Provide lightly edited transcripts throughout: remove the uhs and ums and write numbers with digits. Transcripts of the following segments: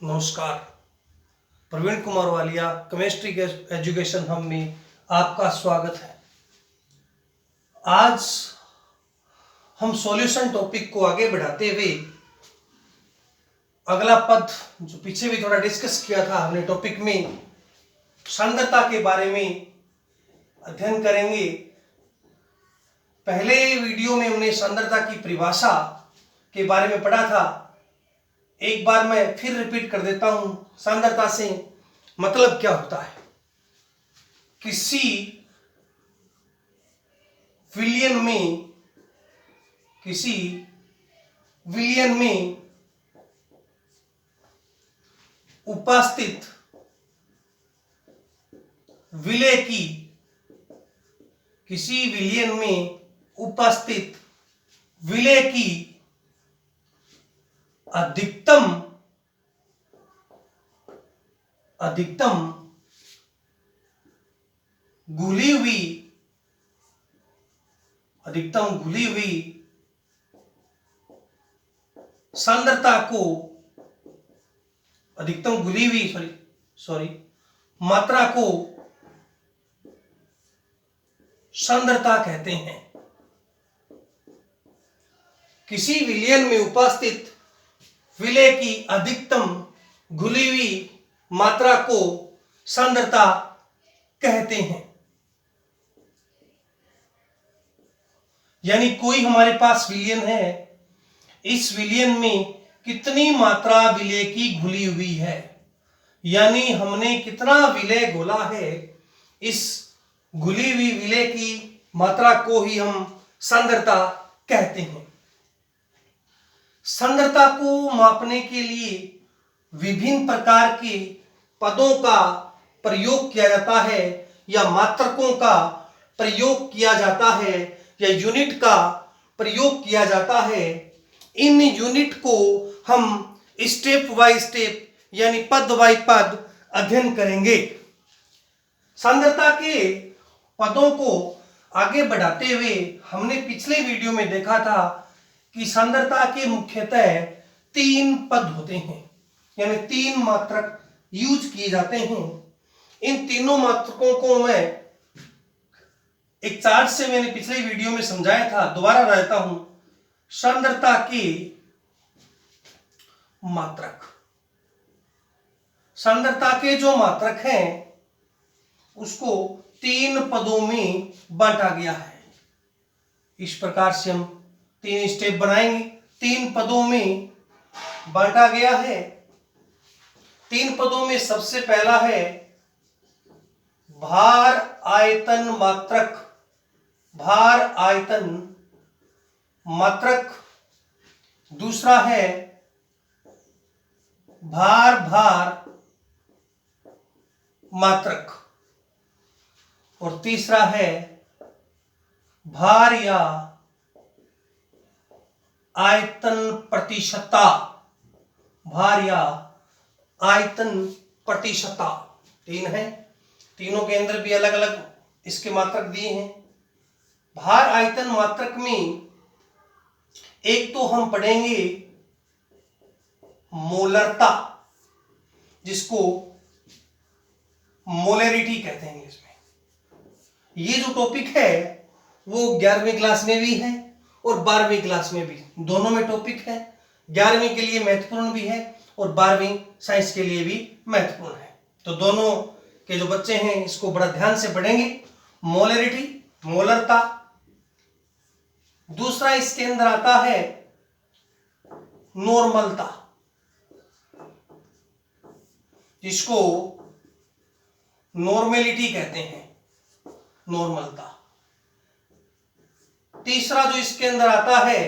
नमस्कार। प्रवीण कुमार वालिया केमिस्ट्री के education hub में आपका स्वागत है। आज हम सॉल्यूशन टॉपिक को आगे बढ़ाते हुए अगला पद जो पीछे भी थोड़ा डिस्कस किया था हमने टॉपिक में सांद्रता के बारे में अध्ययन करेंगे। पहले वीडियो में हमने सांद्रता की परिभाषा के बारे में पढ़ा था। एक बार मैं फिर रिपीट कर देता हूं। सांद्रता से मतलब क्या होता है? किसी विलयन में उपस्थित विलय की किसी विलयन में उपस्थित विलय की अधिकतम घुली हुई सांद्रता को मात्रा को सांद्रता कहते हैं। किसी विलयन में उपस्थित विलय की अधिकतम घुली हुई मात्रा को सांद्रता कहते हैं। यानी कोई हमारे पास विलयन है, इस विलयन में कितनी मात्रा विलय की घुली हुई है, यानी हमने कितना विलय घोला है, इस घुली हुई विलय की मात्रा को ही हम सांद्रता कहते हैं। सांद्रता को मापने के लिए विभिन्न प्रकार के पदों का प्रयोग किया जाता है या मात्रकों का प्रयोग किया जाता है या यूनिट का प्रयोग किया जाता है। इन यूनिट को हम स्टेप बाय स्टेप यानी पद बाय पद अध्ययन करेंगे। सांद्रता के पदों को आगे बढ़ाते हुए हमने पिछले वीडियो में देखा था कि सांद्रता के मुख्यतः 3 पद होते हैं, यानी 3 मात्रक यूज किए जाते हैं। इन तीनों मात्रकों को मैं एक चार्ट से मैंने पिछले वीडियो में समझाया था, दोबारा रहता हूं। सांद्रता के मात्रक, सांद्रता के जो मात्रक हैं उसको 3 पदों में बांटा गया है। इस प्रकार से हम 3 स्टेप बनाएंगे। 3 पदों में बांटा गया है। 3 पदों में सबसे पहला है भार आयतन मात्रक। भार आयतन मात्रक। दूसरा है भार मात्रक। और तीसरा है भार या आयतन प्रतिशतता। भार या आयतन प्रतिशतता 3 है। तीनों के अंदर भी अलग अलग इसके मात्रक दिए हैं। भार आयतन मात्रक में एक तो हम पढ़ेंगे मोलरता, जिसको मोलरिटी कहते हैं इंग्लिश में। ये जो टॉपिक है वो 11वीं क्लास में भी है और 12वीं क्लास में भी, दोनों में टॉपिक है। 11वीं के लिए महत्वपूर्ण भी है और 12वीं साइंस के लिए भी महत्वपूर्ण है। तो दोनों के जो बच्चे हैं इसको बड़ा ध्यान से पढ़ेंगे। मोलरिटी, मोलरता। दूसरा इसके अंदर आता है नॉर्मलता, जिसको नॉर्मेलिटी कहते हैं। नॉर्मलता। तीसरा जो इसके अंदर आता है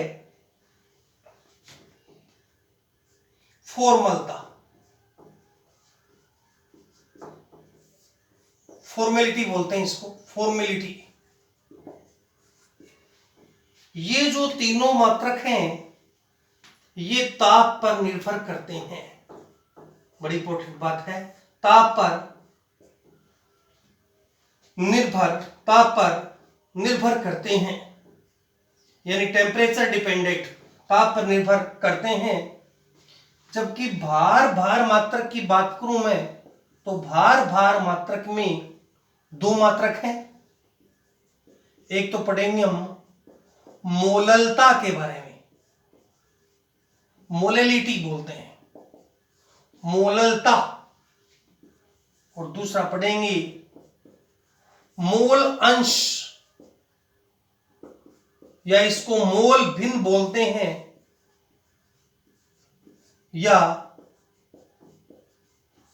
फॉर्मलता, फॉर्मेलिटी बोलते हैं इसको, फॉर्मेलिटी। ये जो तीनों मात्रक हैं ये ताप पर निर्भर करते हैं। बड़ी इंपॉर्टेंट बात है, ताप पर निर्भर करते हैं, यानी टेम्परेचर डिपेंडेंट, ताप पर निर्भर करते हैं। जबकि भार भार मात्रक की बात करूं मैं तो भार भार मात्रक में दो मात्रक हैं। एक तो पढ़ेंगे हम मोललता के बारे में, मोलेलिटी बोलते हैं, मोललता, और दूसरा पढ़ेंगे मोल अंश, या इसको मोल भिन्न बोलते हैं, या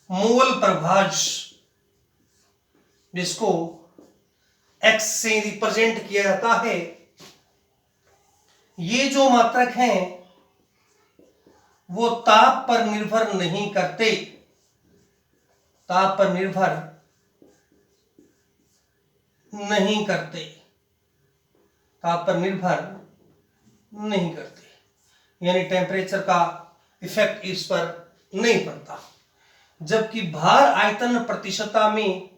मोल प्रभाज, जिसको एक्स से रिप्रेजेंट किया जाता है। ये जो मात्रक हैं वो ताप पर निर्भर नहीं करते, ताप पर निर्भर नहीं करते, ताप पर निर्भर नहीं करते, यानी टेम्परेचर का इफेक्ट इस पर नहीं पड़ता। जबकि भार आयतन प्रतिशतता में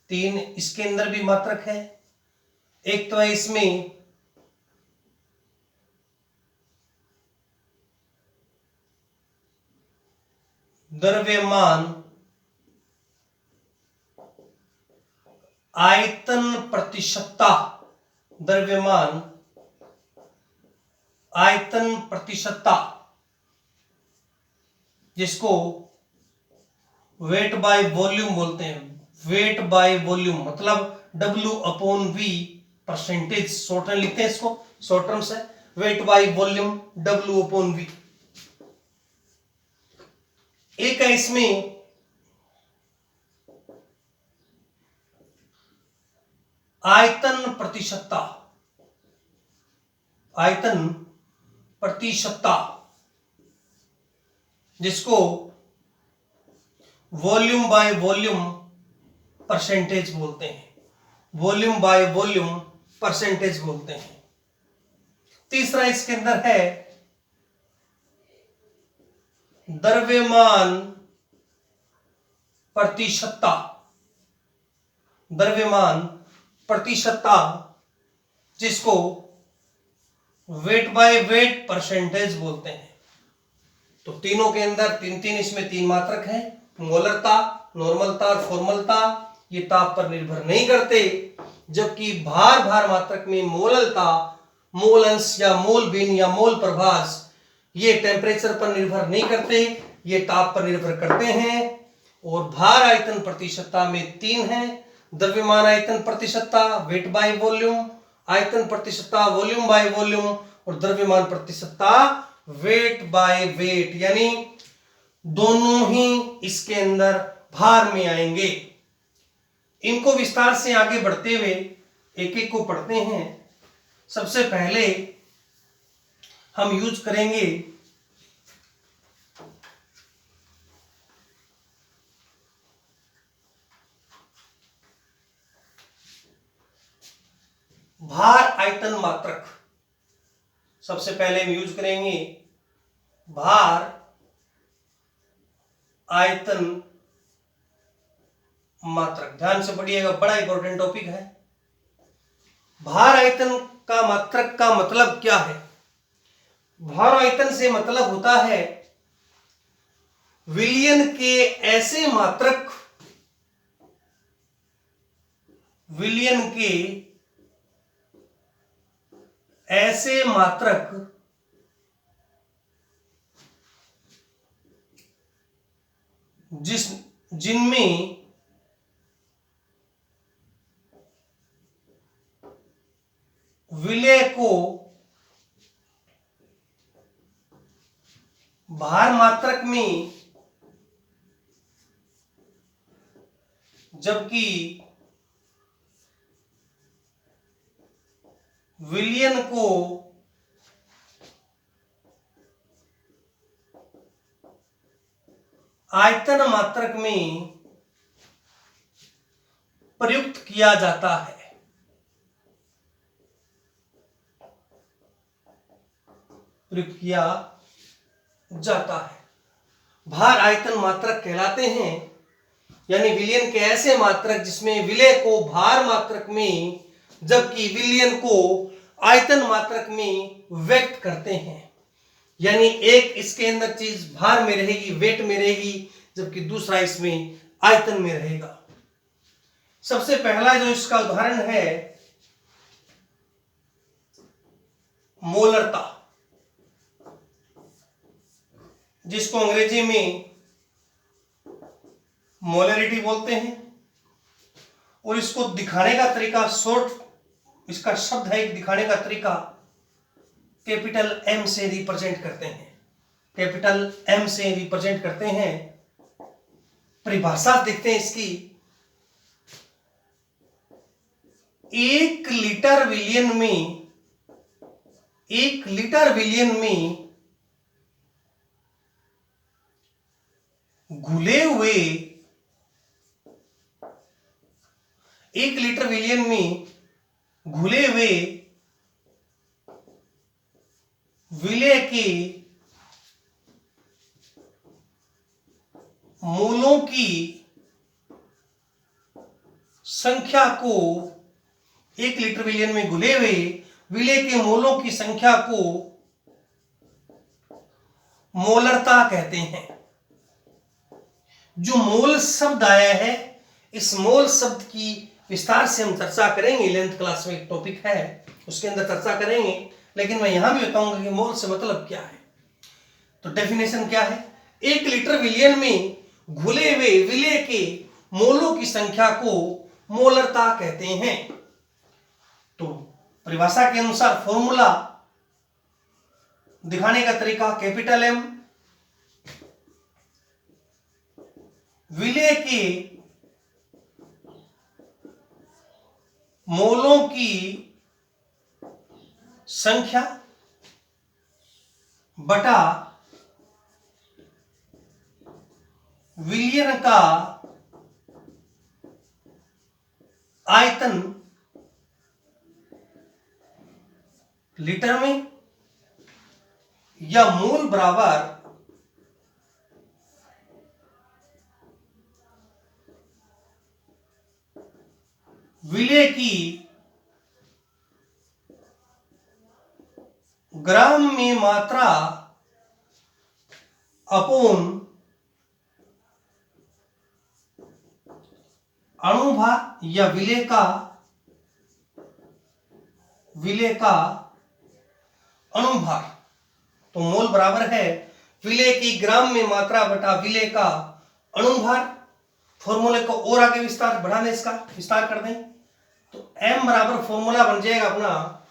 3 इसके अंदर भी मात्रक है। एक तो है इसमें द्रव्यमान आयतन प्रतिशतता, द्रव्यमान आयतन प्रतिशतता, जिसको वेट बाय वॉल्यूम बोलते हैं। वेट बाय वॉल्यूम मतलब W/V परसेंटेज, शॉर्ट टर्म लिखते हैं इसको, शॉर्ट टर्म्स है वेट बाय वॉल्यूम W/V। एक है इसमें आयतन प्रतिशतता, आयतन प्रतिशतता, जिसको वॉल्यूम बाय वॉल्यूम परसेंटेज बोलते हैं, वॉल्यूम बाय वॉल्यूम परसेंटेज बोलते हैं। तीसरा इसके अंदर है द्रव्यमान प्रतिशतता, द्रव्यमान प्रतिशतता, जिसको वेट बाय वेट परसेंटेज बोलते हैं। तो तीनों के अंदर तीन इसमें 3 मात्रक हैं, मोलरता, नॉर्मलता और फॉर्मलता। ये ताप पर निर्भर नहीं करते। जबकि भार भार मात्रक में मोललता, मोल अंश या मोल भिन्न या मोल प्रभास, ये टेम्परेचर पर निर्भर नहीं करते, ये ताप पर निर्भर करते हैं। और भार आयतन प्रतिशतता में 3 है, द्रव्यमान आयतन प्रतिशतता वेट बाय वॉल्यूम, आयतन प्रतिशतता वॉल्यूम बाय वॉल्यूम, और द्रव्यमान प्रतिशतता वेट बाय वेट, यानी दोनों ही इसके अंदर भार में आएंगे। इनको विस्तार से आगे बढ़ते हुए एक एक को पढ़ते हैं। सबसे पहले हम यूज करेंगे भार आयतन मात्रक। सबसे पहले हम यूज करेंगे भार आयतन मात्रक। ध्यान से पढ़िएगा, बड़ा इंपॉर्टेंट टॉपिक है। भार आयतन का मात्रक का मतलब क्या है? भार आयतन से मतलब होता है विलयन के ऐसे मात्रक, विलयन के ऐसे मात्रक जिनमें विलय को भार मात्रक में, जबकि विलयन को आयतन मात्रक में प्रयुक्त किया जाता है। प्रयुक्त किया जाता है। भार आयतन मात्रक कहलाते हैं, यानी विलयन के ऐसे मात्रक जिसमें विलय को भार मात्रक में जबकि विलयन को आयतन मात्रक में व्यक्त करते हैं। यानी एक इसके अंदर चीज भार में रहेगी, वेट में रहेगी, जबकि दूसरा इसमें आयतन में रहेगा। सबसे पहला जो इसका उदाहरण है मोलरता, जिसको अंग्रेजी में मोलरिटी बोलते हैं, और इसको दिखाने का तरीका शॉर्ट, इसका शब्द है, दिखाने का तरीका कैपिटल एम से रिप्रेजेंट करते हैं, कैपिटल एम से रिप्रेजेंट करते हैं। परिभाषा देखते हैं इसकी, 1 लीटर विलियन में, 1 लीटर विलियन में घुले हुए, 1 लीटर विलियन में घुले हुए विलेय के मोलों की संख्या को, 1 लीटर विलियन में घुले हुए विलेय के मोलों की संख्या को मोलरता कहते हैं। जो मोल शब्द आया है, इस मोल शब्द की विस्तार से हम चर्चा करेंगे, 11th क्लास में एक टॉपिक है उसके अंदर चर्चा करेंगे, लेकिन मैं यहां भी बताऊंगा कि मोल से मतलब क्या है। तो डेफिनेशन क्या है, 1 लीटर विलियन में घुले हुए विलेय के मोलों की संख्या को मोलरता कहते हैं। तो परिभाषा के अनुसार फॉर्मूला दिखाने का तरीका कैपिटल एम, विलेय के मोलों की संख्या बटा विलियन का आयतन लीटर में, या मोल बराबर विलेय की ग्राम में मात्रा अपोन अणुभार, या विलेय का अणुभार। तो मोल बराबर है विलेय की ग्राम में मात्रा बटा विलेय का अणुभार। फॉर्मूले को और आगे विस्तार बढ़ा दें, इसका विस्तार कर दें, तो m बराबर फॉर्मूला बन जाएगा अपना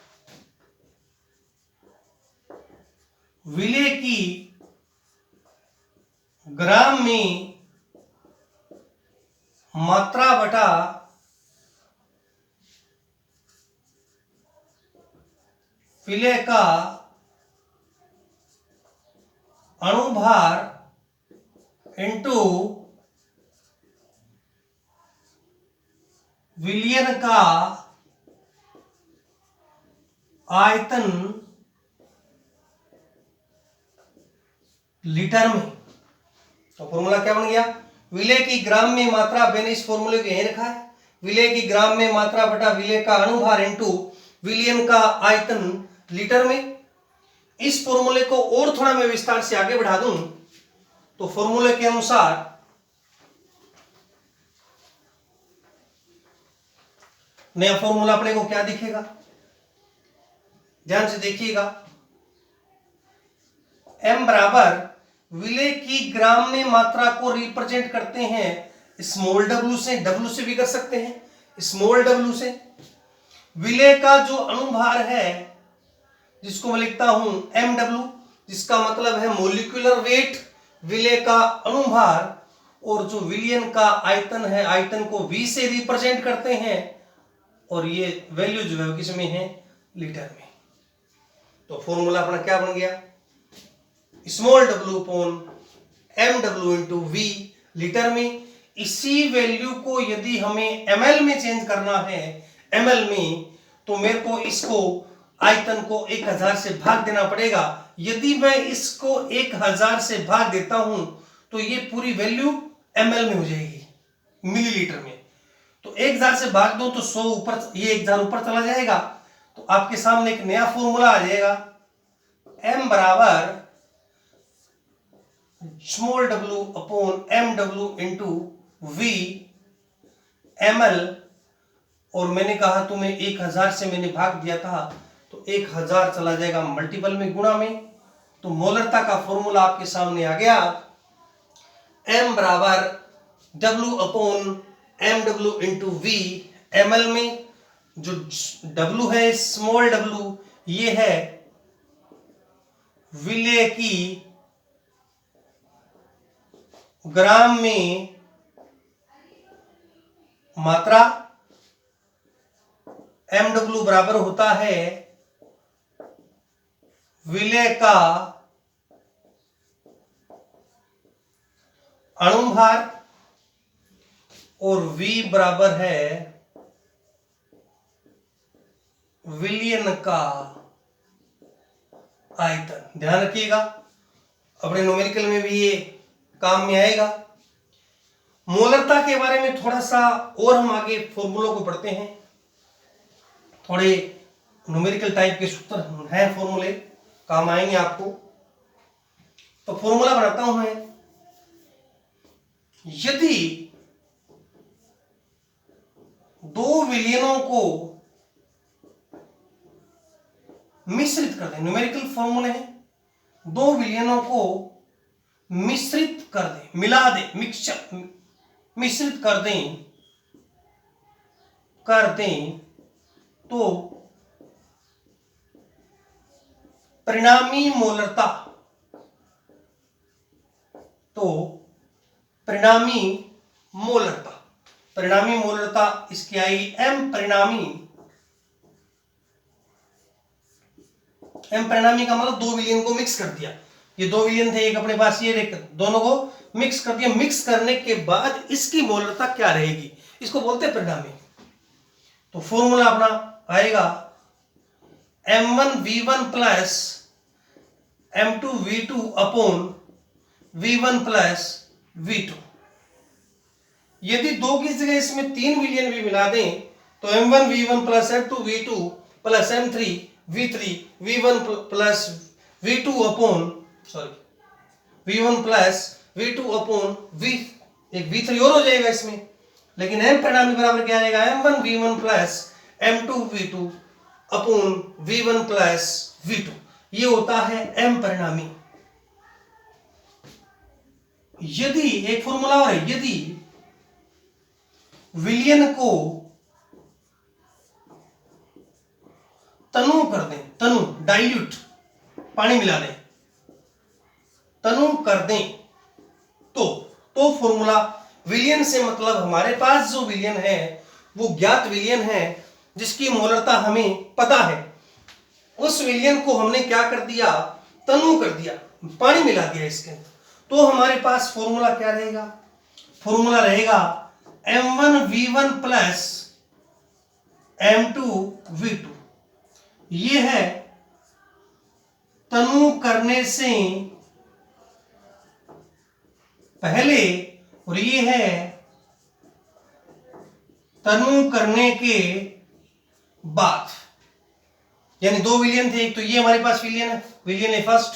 विलेय की ग्राम में मात्रा बटा विलेय का अणुभार इंटू विलियन का आयतन लीटर में। तो फॉर्मूला क्या बन गया, विलेय की ग्राम में मात्रा, मैंने इस फॉर्मूले को यहीं रखा है, विलेय की ग्राम में मात्रा बटा विलेय का अणुभार इंटू विलियन का आयतन लीटर में। इस फॉर्मूले को और थोड़ा मैं विस्तार से आगे बढ़ा दूं तो फॉर्मूले के अनुसार नया फॉर्मूला अपने को क्या दिखेगा, ध्यान से देखिएगा। m बराबर विलेय की ग्राम में मात्रा को रिप्रेजेंट करते हैं स्मॉल w से, w से भी कर सकते हैं स्मॉल w से। विलेय का जो अणुभार है जिसको मैं लिखता हूं mw, जिसका मतलब है मोलिकुलर वेट, विलेय का अणुभार, और जो विलियन का आयतन है, आयतन को v से रिप्रेजेंट करते हैं, और ये वैल्यू जो है किसमें है, लीटर में। तो फॉर्मूला अपना क्या बन गया, small w upon mw into v litre में। इसी वैल्यू को यदि हमें ml में चेंज करना है, ml में, तो मेरे को इसको आयतन को 1000 से भाग देना पड़ेगा। यदि मैं इसको 1000 से भाग देता हूं तो ये पूरी वैल्यू ml में हो जाएगी, मिलीलीटर में। तो 1000 से भाग दो तो 100 ऊपर, ये 1000 ऊपर चला जाएगा, तो आपके सामने एक नया फॉर्मूला आ जाएगा, m बराबर small w upon M W into V M L, और मैंने कहा तुम्हें 1000 से मैंने भाग दिया था तो 1000 चला जाएगा मल्टीपल में, गुणा में। तो मोलरता का फॉर्मूला आपके सामने आ गया, m बराबर w upon M W into V M L में। जो w है स्मॉल w, ये है विलेय की ग्राम में मात्रा, mw बराबर होता है विलेय का अणुभार, और v बराबर है विलयन का आयतन। ध्यान रखिएगा, अपने न्यूमेरिकल में भी ये काम में आएगा। मोलरता के बारे में थोड़ा सा और हम आगे फॉर्मूलों को पढ़ते हैं, थोड़े न्यूमेरिकल टाइप के सूत्र हैं, फॉर्मूले काम आएंगे आपको। तो फॉर्मूला बनाता हूं मैं, यदि दो विलयनों को मिश्रित कर दें, न्यूमेरिकल फॉर्मूले हैं, दो विलयनों को मिश्रित कर दें, मिला दें, मिश्रित कर दें तो परिणामी मोलरता इसकी आई एम परिणामी का मतलब दो विलयन को मिक्स कर दिया। ये दो विलयन थे, एक अपने पास, ये दोनों को मिक्स कर दिया। मिक्स करने के बाद इसकी मोलरता क्या रहेगी, इसको बोलते हैं परिणामी। तो फॉर्मूला अपना आएगा m1v1 plus m2v2 upon v1 plus v2। यदि दो की जगह इसमें 3 विलयन भी मिला दें तो m1v1 plus m2v2 plus m3v3 v1 plus v2 upon v1 plus v2 upon v, एक v3 और हो जाएगा इसमें, लेकिन m परिणामी बराबर क्या आएगा, m1v1 plus m2v2 upon v1 plus v2। ये होता है m परिणामी। यदि एक फॉर्मूला और है, यदि विलयन को तनु कर दें, तनु डाइल्यूट, पानी मिला दें, तनु कर दें तो फॉर्मूला, विलयन से मतलब हमारे पास जो विलयन है वो ज्ञात विलयन है जिसकी मोलरता हमें पता है, उस विलयन को हमने क्या कर दिया, तनु कर दिया, पानी मिला दिया इसके, तो हमारे पास फॉर्मूला क्या रहेगा, फॉर्मूला रहेगा m1v1 प्लस m2v2। ये है तनु करने से पहले और ये है तनु करने के बाद। यानी दो विलयन थे, एक तो ये हमारे पास विलयन है फर्स्ट,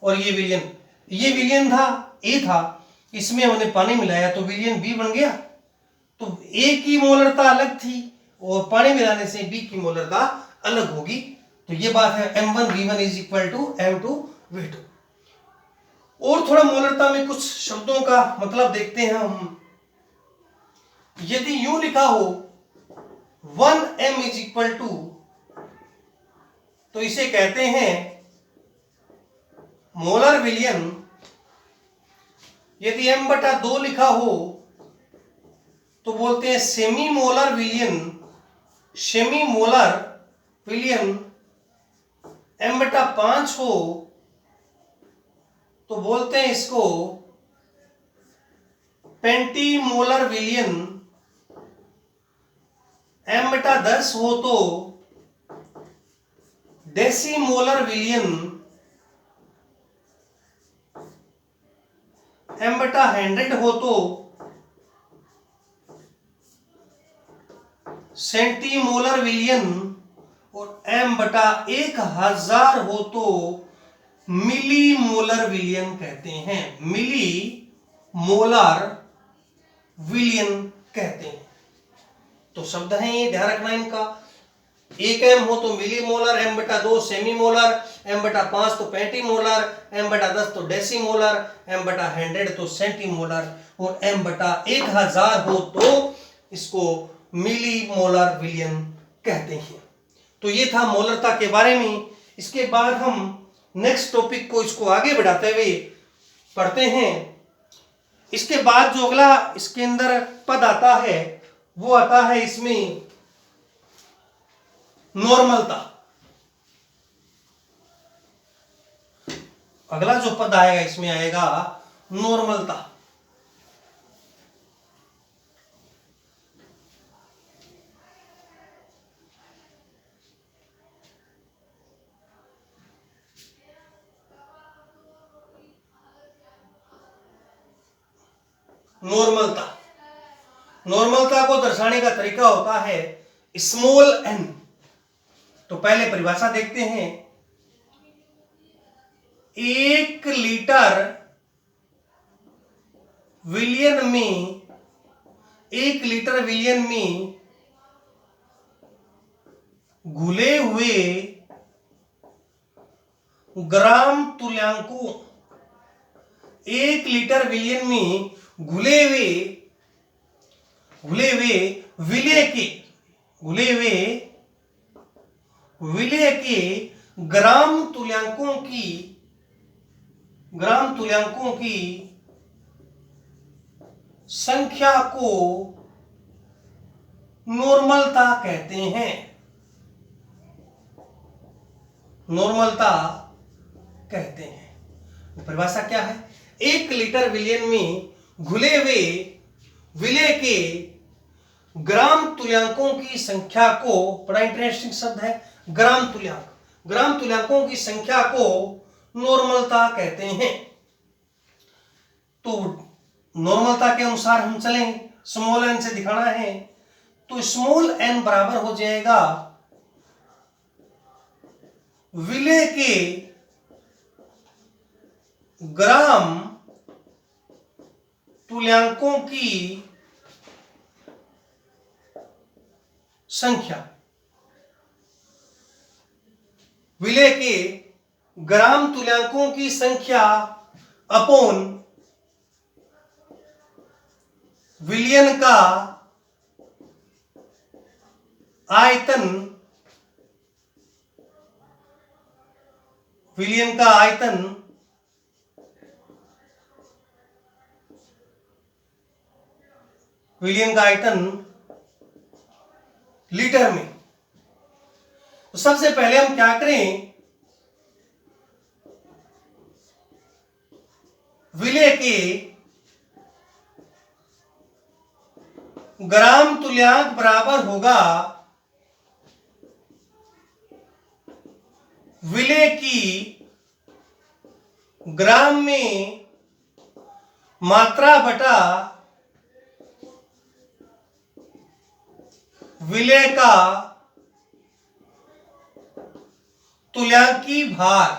और ये विलयन था, ए था, इसमें हमने पानी मिलाया तो विलयन बी बन गया। तो ए की मोलरता अलग थी और पानी मिलाने से बी की मोलरता अलग होगी। तो ये बात है m1v1 is equal to m2v2। और थोड़ा मोलरता में कुछ शब्दों का मतलब देखते हैं हम। यदि यूं लिखा हो 1m इज इक्वल टू, तो इसे कहते हैं मोलर विलयन। यदि m/2 लिखा हो तो बोलते हैं सेमी मोलर विलयन। m/5 हो तो बोलते हैं इसको पेंटीमोलर विलयन। m/10 हो तो डेसीमोलर विलयन। m/100 हो तो सेंटीमोलर विलयन, और m/1000 हो तो मिली मोलर विलियन कहते हैं, मिली मोलर विलियन कहते हैं। तो शब्द हैं ये, ध्यान रखना इनका। 1 एम हो तो मिली मोलर, एम बटा 2 सेमी मोलर, एम बटा 5 तो पेंटी मोलर, एम बटा 10 तो डेसी मोलर, एम बटा 100 तो सेंटी मोलर, और एम बटा 1000 हो तो इसको मिली मोलर विलियन कहते हैं। तो ये था मोलरता के बारे में। इसके बाद हम नेक्स्ट टॉपिक को इसको आगे बढ़ाते हुए पढ़ते हैं। इसके बाद जो अगला इसके अंदर पद आता है वो आता है इसमें नॉर्मलता। अगला जो पद आएगा इसमें आएगा नॉर्मलता। नॉर्मलता, नॉर्मलता को दर्शाने का तरीका होता है स्मॉल एन। तो पहले परिभाषा देखते हैं। 1 लीटर विलियन में, 1 लीटर विलियन में घुले हुए ग्राम तुल्यांकों, 1 लीटर विलियन में घुले हुए विलय के ग्राम तुल्यांकों की संख्या को नॉर्मलता कहते हैं, नॉर्मलता कहते हैं। परिभाषा क्या है? 1 लीटर विलियन में घुले हुए विलय के ग्राम तुल्यांकों की संख्या को, बड़ा इंटरेस्टिंग शब्द है ग्राम तुल्यांक, ग्राम तुल्यांकों की संख्या को नॉर्मलता कहते हैं। तो नॉर्मलता के अनुसार हम चलें, स्मॉल एन से दिखाना है, तो स्मॉल एन बराबर हो जाएगा विलय के ग्राम तुल्यांकों की संख्या, विलय के ग्राम तुल्यांकों की संख्या अपॉन विलियन का आयतन, विलियन का आयतन लीटर में। तो सबसे पहले हम क्या करें, विलय के ग्राम तुल्यांक बराबर होगा विलय की ग्राम में मात्रा बटा विलय का तुल्यांकी भार।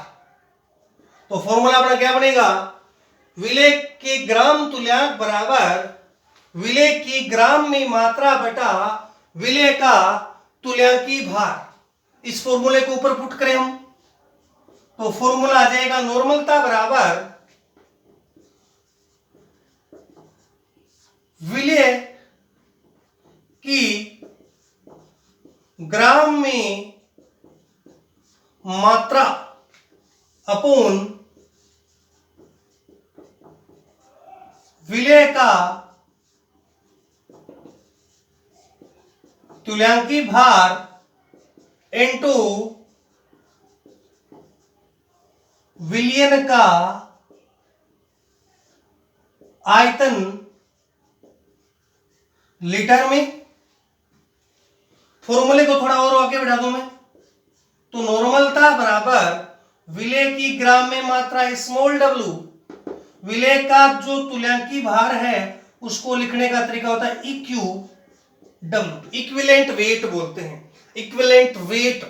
तो फॉर्मूला अपना क्या बनेगा? विलय के ग्राम तुल्यांक बराबर विलय की ग्राम में मात्रा बटा विलय का तुल्यांकी भार। इस फॉर्मूले को ऊपर पुट करें हम, तो फॉर्मूला आ जाएगा नॉर्मलता बराबर विलय की ग्राम में मात्रा अपॉन विलय का तुल्यांकी भार इनटू विलियन का आयतन लीटर में। फॉर्मूले को थोड़ा और आगे बढ़ा दूं मैं, तो नॉर्मलता बराबर विलय की ग्राम में मात्रा स्मॉल डब्ल्यू, विलय का जो तुल्यांकी भार है उसको लिखने का तरीका होता है इक्यू डब्ल्यू, इक्विवेलेंट वेट बोलते हैं, इक्विवेलेंट वेट।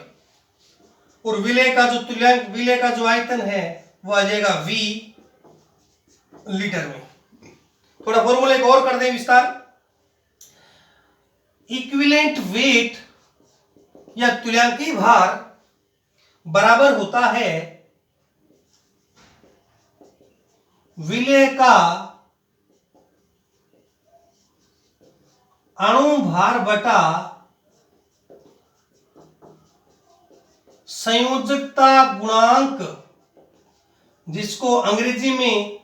और विलय का जो तुल्यांक, विलय का जो आयतन है वो आ जाएगा V लीटर में। थोड़ा फॉर्मूला एक और कर दें विस्तार। इक्विवेलेंट वेट या तुल्यांकीय भार बराबर होता है विलेय का अणु भार बटा संयोजकता गुणांक, जिसको अंग्रेजी में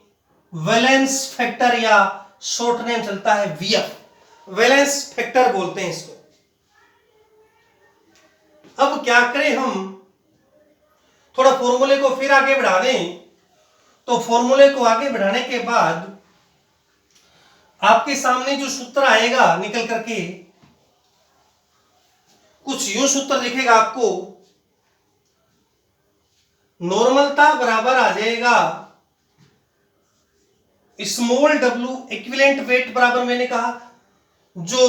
वैलेंस फैक्टर या शॉर्ट नेम चलता है वीएफ, वैलेंस फैक्टर बोलते हैं इसको। अब क्या करें हम, थोड़ा फॉर्मूले को फिर आगे बढ़ा दें। तो फॉर्मूले को आगे बढ़ाने के बाद आपके सामने जो सूत्र आएगा निकल करके, कुछ यूं सूत्र दिखेगा आपको। नॉर्मलता बराबर आ जाएगा स्मॉल w इक्विवेलेंट वेट बराबर, मैंने कहा जो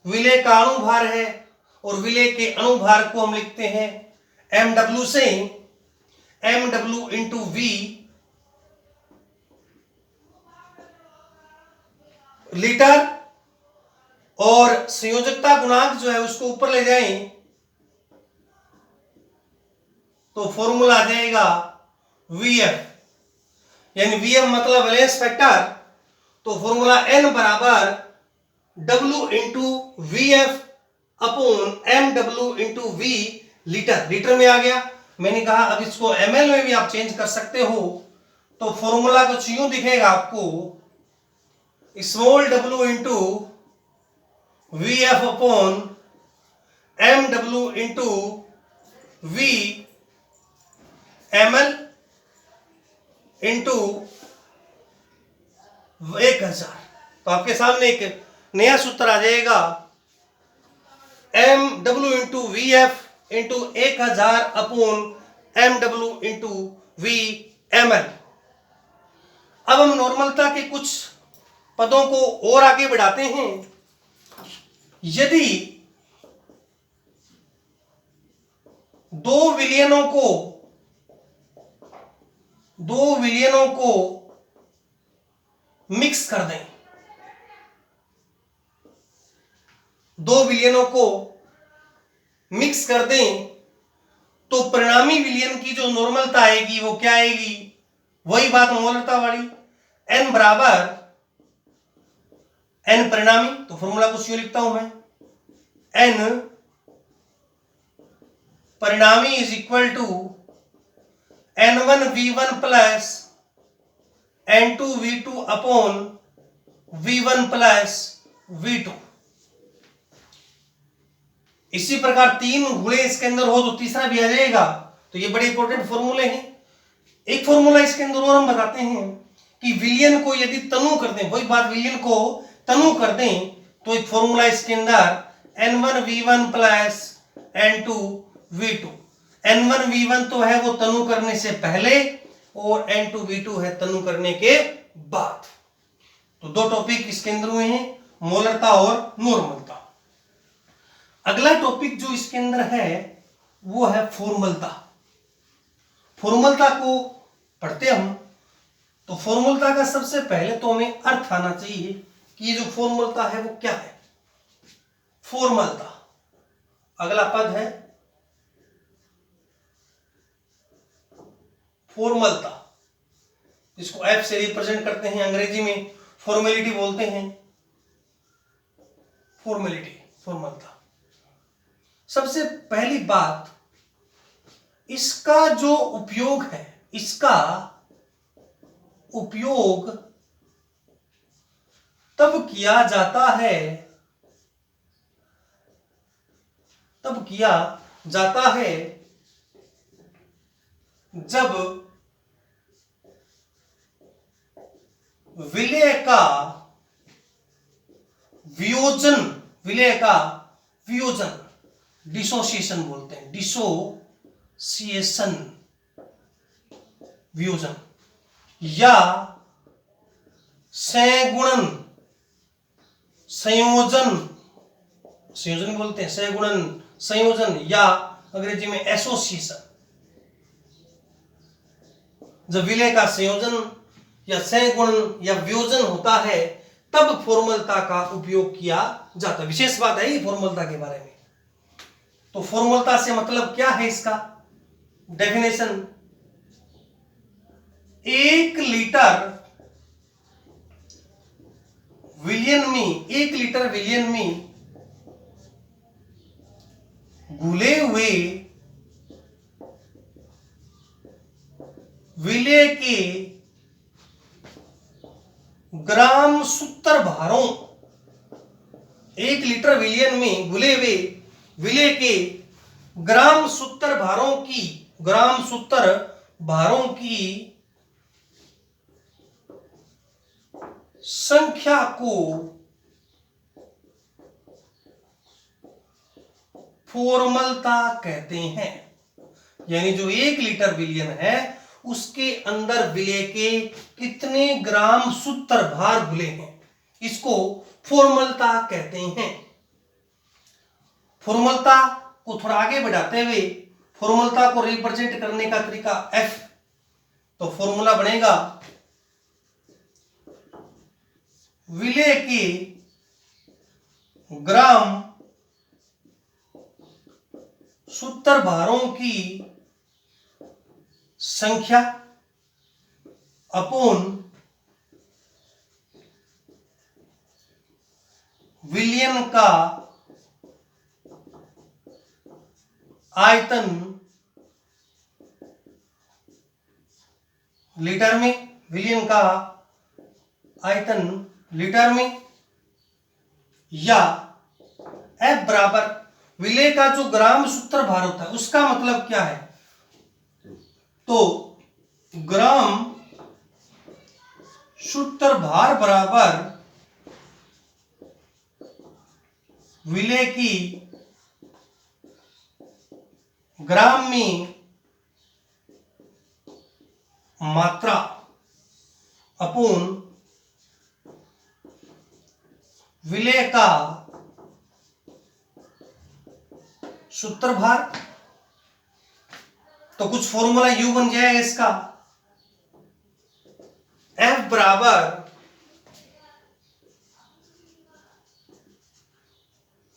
विलेय का अणुभार है, और विलेय के अणुभार को हम लिखते हैं mw से, mw इंटू v लीटर, और संयोजकता गुणांक जो है उसको ऊपर ले जाएं तो फॉर्मूला आ जाएगा Vf, यानी Vf मतलब वैलेंस फैक्टर। तो फॉर्मूला N बराबर W into Vf upon MW into V litre, litre में आ गया। मैंने कहा अब इसको ml में भी आप चेंज कर सकते हो। तो फॉर्मूला कुछ यूं दिखेगा आपको, small w into Vf upon MW into V ml into 1000। तो आपके सामने एक नया सूत्र आ जाएगा, MW into Vf into 1000 upon MW into V ml। अब हम नॉर्मलता के कुछ पदों को और आगे बढ़ाते हैं। यदि दो विलयनों को मिक्स कर दें, दो विलयनों को मिक्स कर दें, तो परिणामी विलयन की जो नॉर्मलता आएगी वो क्या आएगी, वही बात मोलरता वाली, n बराबर n परिणामी। तो फॉर्मूला कुछ यूं लिखता हूं मैं, n परिणामी is equal to n1v1 plus n2v2 upon v1 plus v2। इसी प्रकार तीन गुणे इसके अंदर हो तो तीसरा भी आ जाएगा। तो ये बड़े इंपॉर्टेंट फॉर्मूले हैं। एक फॉर्मूला इसके अंदर और हम बताते हैं कि विलयन को यदि तनु कर दें, वही बात, विलयन को तनु कर दें तो एक फॉर्मूला इसके अंदर n1v1 प्लस n2v2। n1v1 तो है वो तनु करने से पहले, और n2v2 है तनु करने के बाद। तो दो टॉपिक इसके अंदर हुए हैं, मोलरता और नॉर्मलता। अगला टॉपिक जो इसके अंदर है वो है फॉर्मलता। फॉर्मलता को पढ़ते हम तो फॉर्मलता का सबसे पहले तो हमें अर्थ आना चाहिए कि ये जो फॉर्मलता है वो क्या है। फॉर्मलता अगला पद है फॉर्मलता, जिसको F से रिप्रेजेंट करते हैं, अंग्रेजी में फॉर्मेलिटी बोलते हैं। फॉर्मेलिटी, फॉर्मलता। सबसे पहली बात, इसका जो उपयोग है, इसका उपयोग तब किया जाता है जब विलेय का वियोजन, डिसोसिएशन बोलते हैं, डिसोसिएशन वियोजन, या सगुणन संयोजन बोलते हैं, सगुणन संयोजन, या अंग्रेजी में एसोसिएशन, जब विलय का संयोजन या सहगुणन या वियोजन होता है तब फॉर्मलता का उपयोग किया जाता है। विशेष बात है ये फॉर्मलता के बारे में। तो फॉर्मलता से मतलब क्या है, इसका डेफिनेशन, 1 लीटर विलियन में, 1 लीटर विलियन में घुले हुए विलय के ग्राम सूत्र भारों, 1 लीटर विलियन में घुले हुए विलय के ग्राम सूत्र भारों की संख्या को फॉर्मलता कहते हैं। यानी जो 1 लीटर विलियन है उसके अंदर विलय के कितने ग्राम सूत्र भार घुले हैं, इसको फॉर्मलता कहते हैं। फॉर्मलता को थोड़ा आगे बढ़ाते हुए फॉर्मलता को रिप्रेजेंट करने का तरीका F, तो फॉर्मूला बनेगा विलय के ग्राम सूत्र भारों की संख्या अपॉन विलियन का आयतन लीटर में, विलियन का आयतन लीटर में, या F बराबर विलय का जो ग्राम सूत्र भार होता है उसका मतलब क्या है, तो ग्राम सूत्र भार बराबर विलय की ग्राम में मात्रा अपॉन विलय का सूत्र भार। तो कुछ फॉर्मूला यू बन जाएगा इसका, F बराबर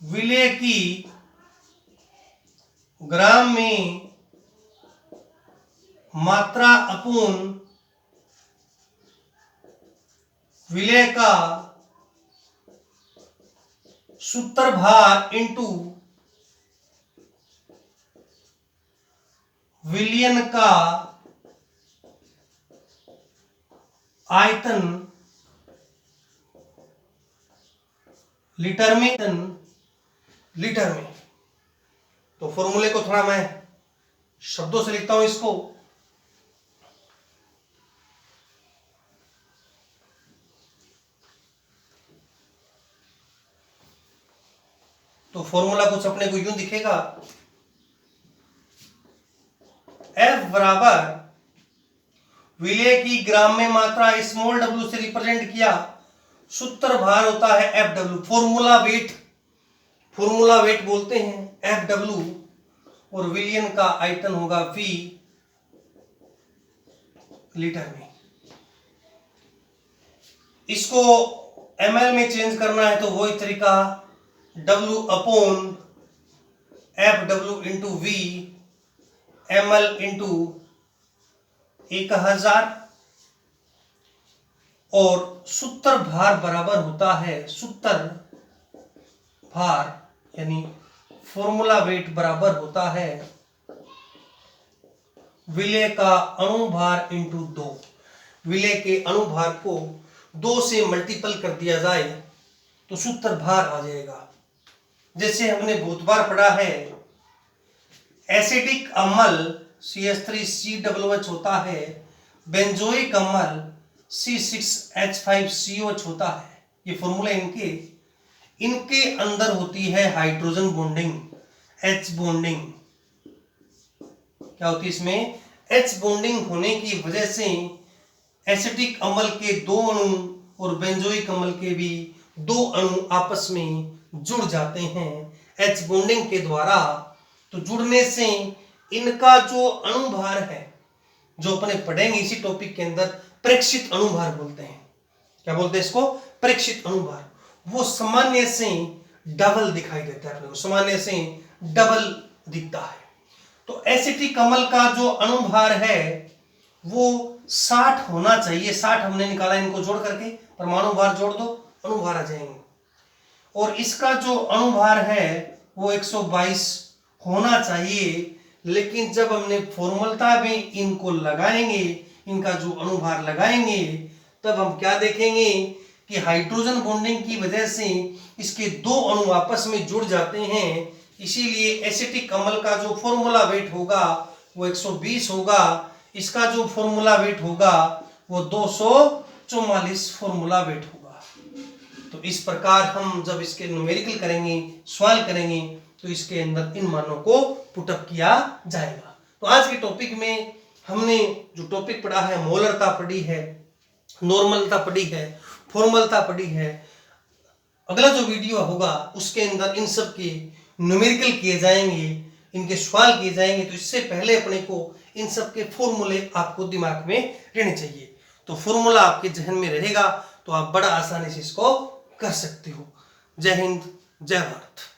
विलय की ग्राम में मात्रा अपॉन विलय का सूत्र भार इंटू विलियन का आयतन लीटर में, तो फॉर्मूले को थोड़ा मैं शब्दों से लिखता हूं इसको। तो फॉर्मूला कुछ अपने को यूं दिखेगा, F बराबर विलय की ग्राम में मात्रा स्मॉल w से रिप्रेजेंट किया, सूत्र भार होता है FW, फॉर्मूला वेट बोलते हैं FW, और विलियन का आयतन होगा V लीटर में। इसको ml में चेंज करना है तो वही तरीका W upon FW into V ml into 1000, और सूत्र भार बराबर होता है, सूत्र भार यानी फॉर्मूला वेट बराबर होता है विलय का अणुभार इंटू 2। विलय के अणुभार को 2 से मल्टीपल कर दिया जाए तो सूत्र भार आ जाएगा। जैसे हमने बहुत बार पढ़ा है, एसिडिक अम्ल CH3COOH होता है, बेंजोइक अम्ल C6H5COH होता है। ये फॉर्मूला इनके अंदर होती है हाइड्रोजन बॉन्डिंग, H बॉन्डिंग। क्या होती है इसमें? H बॉन्डिंग होने की वजह से एसिटिक अम्ल के 2 अणु और बेंजोइक अम्ल के भी 2 अणु आपस में जुड़ जाते हैं H बॉन्डिंग के द्वारा। तो जुड़ने से इनका जो अणुभार है जो अपने पढ़ेंगे इसी टॉपिक के अंदर प्रेक्षित अणुभार बोलते हैं। क्या बोलते हैं इसको? प्रेक्षित अणुभार। वो सामान्य से डबल दिखाई देता है अपने को, सामान्य से डबल दिखता है। तो एसिटिक अम्ल का जो अणुभार है वो 60 होना चाहिए। 60 हमने निकाला इनको जोड़ करके, परमाणु भार जोड़ दो, अणुभार आ जाएंगे। और इसका जो अणुभार है वो 122 होना चाहिए। लेकिन जब हमने फॉर्मूलता में इनको लगाएंगे, इनका जो अणुभार लगाएंगे, तब हम क्या देखेंगे कि हाइड्रोजन बॉन्डिंग की वजह से इसके दो अणु आपस में जुड़ जाते हैं। इसीलिए एसिटिक अम्ल का जो फॉर्मूला वेट होगा वो 120 होगा। इसका जो फॉर्मूला वेट होगा वो 244 फॉर्मूला वेट होगा। तो इस प्रकार हम जब इसके न्यूमेरिकल करेंगे, सवाल करेंगे, तो इसके अंदर इन मानों को पुटअप किया जाएगा। तो आज के टॉपिक में हमने जो टॉपिक पढ़ा है, मोलरता पढ़ी है, नॉर्मलता पढ़ी है, फॉर्मलता पढ़ी है। अगला जो वीडियो होगा उसके अंदर इन सब के न्यूमेरिकल किए जाएंगे, इनके सवाल किए जाएंगे। तो इससे पहले अपने को इन सब के फॉर्मूले आपको दिमाग में रहने चाहिए। तो फॉर्मूला आपके जहन में रहेगा तो आप बड़ा आसानी से इसको कर सकते हो। जय हिंद, जय भारत।